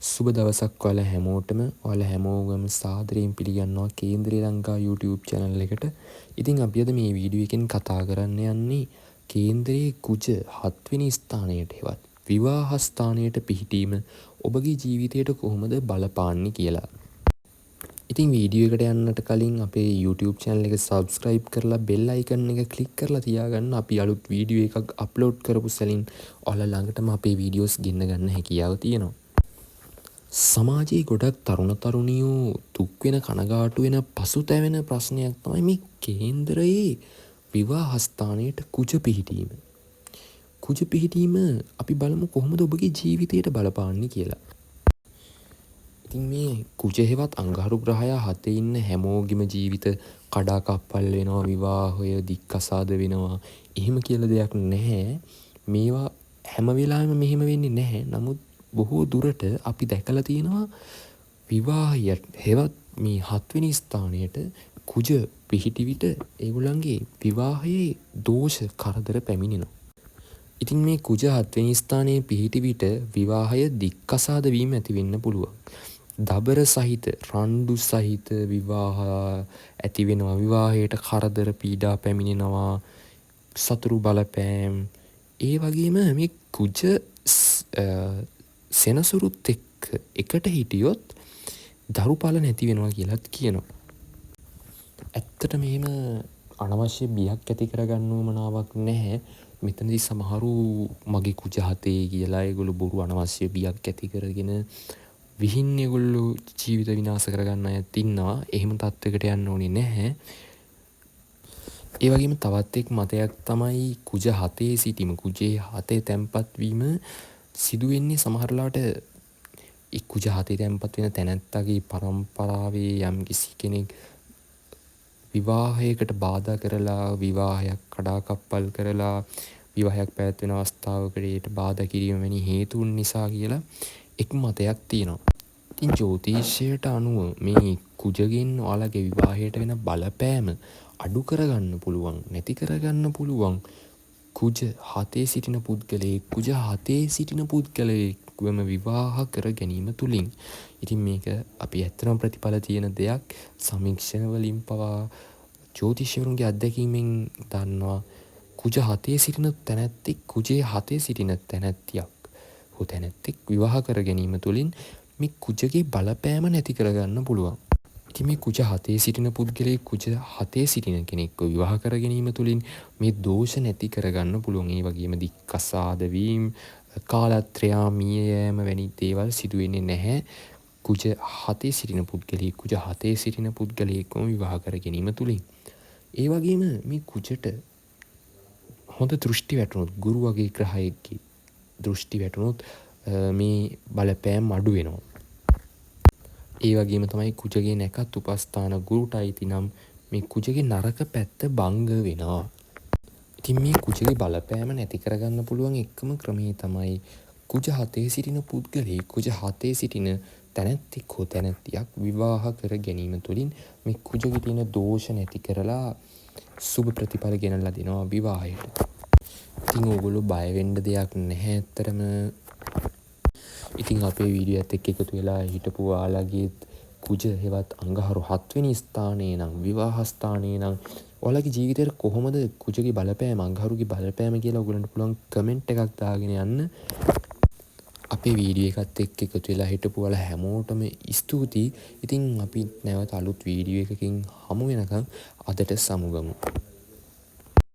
සුබ දවසක් ඔයාලා හැමෝටම. ඔයාලා හැමෝගම සාදරයෙන් පිළිගන්නවා කේන්ද්‍රීය ලංකා YouTube channel එකට. ඉතින් අපි අද මේ වීඩියෝ එකෙන් කතා කරන්න යන්නේ කේන්ද්‍රයේ කුජ 7 වෙනි ස්ථානයට හෙවත් විවාහ ස්ථානයට පිහිටීම ඔබගේ ජීවිතයට කොහොමද බලපාන්නේ කියලා. ඉතින් වීඩියෝ එකට යන්නට කලින් අපේ YouTube channel එක subscribe කරලා bell icon එක click කරලා තියාගන්න. අපි අලුත් වීඩියෝ එකක් upload කරපු සැලින් ඔයාලා ළඟටම අපේ videos ගෙන්න ගන්න හැකියාව තියෙනවා. සමාජයේ ගොඩක් තරුණ තරුණියෝ දුක් වෙන කනගාටු වෙන පසුතැවෙන ප්‍රශ්නයක් තමයි මේ කේන්දරයේ විවාහ ස්ථානයට කුජ පිහිටීම. කුජ පිහිටීම අපි බලමු කොහොමද ඔබගේ ජීවිතයට බලපාන්නේ කියලා. ඉතින් මේ කුජ හෙවත් අංගහරු ග්‍රහය හතේ ඉන්න හැමෝගෙම ජීවිත කඩාකප්පල් වෙනවා, විවාහය දික්කසාද වෙනවා. එහෙම කියලා දෙයක් නැහැ. මේවා හැම වෙලාවෙම මෙහෙම වෙන්නේ නැහැ. නමුත් බොහෝ දුරට අපි දැකලා තියෙනවා විවාහය හෙවත් මේ 7 වෙනි ස්ථානයට කුජ පිහිටි විට ඒගොල්ලන්ගේ විවාහයේ දෝෂ කරදර පැමිණෙනවා. ඉතින් මේ කුජ 7 වෙනි ස්ථානයේ පිහිටි විට විවාහය දික්කසාද වීම ඇති වෙන්න පුළුවන්. දබර සහිත රණ්ඩු සහිත විවාහ ඇති වෙනවා. විවාහයට කරදර පීඩා පැමිණෙනවා. සතුරු බලපෑම්. ඒ වගේම මේ කුජ සෙනසුරුත් එකට හිටියොත් දරුඵල නැති වෙනවා කියලාත් කියනවා. ඇත්තට මෙහෙම අනවශ්‍ය බියක් ඇති කරගන්න උවමනාවක් නැහැ. මෙතනදී සමහරු මගේ කුජ හතේ කියලා ඒගොල්ලෝ බොරු අනවශ්‍ය බියක් ඇති කරගෙන විහිං ඒගොල්ලෝ ජීවිත විනාශ කරගන්න අයත් ඉන්නවා. එහෙම තත්වයකට යන්න ඕනේ නැහැ. ඒ වගේම තවත් එක් මතයක් තමයි කුජ හතේ සිටීම. කුජේ හතේ තැන්පත් වීම සිදු වෙන්නේ සමහරලාට කුජ හතේ තැන්පත් වෙන තැනැත්තගේ පරම්පරාවේ යම්කිසි කෙනෙක් විවාහයකට බාධා කරලා, විවාහයක් කඩාකප්පල් කරලා, විවාහයක් පැවැත්වෙන අවස්ථාවකට බාධා කිරීම වැනි හේතුන් නිසා කියලා එක් මතයක් තියෙනවා. ඉතින් ජ්‍යොතිෂයට අනුව මේ කුජගෙන් ඔයාලගේ විවාහයට වෙන බලපෑම අඩු කරගන්න පුළුවන්, නැති කරගන්න පුළුවන්. කුජ හතේ සිටින පුද්ගලයෙක් කුජ හතේ සිටින පුද්ගලයෙක්වම විවාහ කර ගැනීම තුලින්. ඉතින් මේක අපි ඇත්තම ප්‍රතිඵල තියෙන දෙයක්. සමීක්ෂණ වලින් පවා ජ්‍යොතිෂවරුන්ගේ අත්දැකීමෙන් දන්නවා කුජ හතේ සිටින තැනැත්තෙක් කුජේ හතේ සිටින තැනැත්තියක් හෝ තැනැත්තෙක් විවාහ කර ගැනීම තුලින් මේ කුජගේ බලපෑම නැති කරගන්න පුළුවන්. ඉතින් මේ කුජ හතේ සිටින පුද්ගලයෙක් කුජ හතේ සිටින කෙනෙක්ව විවාහ කර ගැනීම තුලින් මේ දෝෂ නැති කරගන්න පුළුවන්. ඒ වගේම දික්කසාද වීම, කාලත්‍රයා මිය යෑම වැනි දේවල් සිදු වෙන්නේ නැහැ. කුජ හතේ සිටින පුද්ගලයෙක් කුජ හතේ සිටින පුද්ගලයෙක්ව විවාහ කර ගැනීම තුලින්. ඒ වගේම මේ කුජට හොඳ දෘෂ්ටි වැටුනොත්, ගුරු වගේ ග්‍රහයෙක්ගේ දෘෂ්ටි වැටුනොත් මේ බලපෑම් අඩු වෙනවා. ඒ වගේම තමයි කුජගේ නැකත් උපස්ථාන ගුරුට අයිති නම් මේ කුජගේ නරක පැත්ත භංග වෙනවා. ඉතින් මේ කුජගේ බලපෑම නැති කරගන්න පුළුවන් එකම ක්‍රමය තමයි කුජ හතේ සිටින පුද්ගලයෙක් කුජ හතේ සිටින තැනැත්තෙක් හෝ තැනැත්තියක් විවාහ කර ගැනීම තුළින් මේ කුජගේ තියෙන දෝෂ නැති කරලා සුබ ප්‍රතිඵල ගෙනල්ලා දෙනවා විවාහයට. ඉතින් ඕගොල්ලෝ බය වෙන්න දෙයක් නැහැ ඇත්තටම. ඉතින් අපේ වීඩියෝත් එක්ක එකතු වෙලා හිටපු ඔයාලගේ කුජ හෙවත් අංගහරු 7 වෙනි ස්ථානයේ නම් විවාහ ස්ථානයේ නම් ඔයාලගේ ජීවිතේට කොහොමද කුජගේ බලපෑම, අංගහරුගේ බලපෑම කියලා ඔයගොල්ලන්ට පුළුවන් කමෙන්ට් එකක් දාගෙන යන්න. අපේ වීඩියෝ එකත් එක්ක එකතු වෙලා හිටපු ඔයාලා හැමෝටම ස්තුතියි. ඉතින් අපි නැවත අලුත් වීඩියෝ එකකින් හමු වෙනකන් අදට සමුගමු.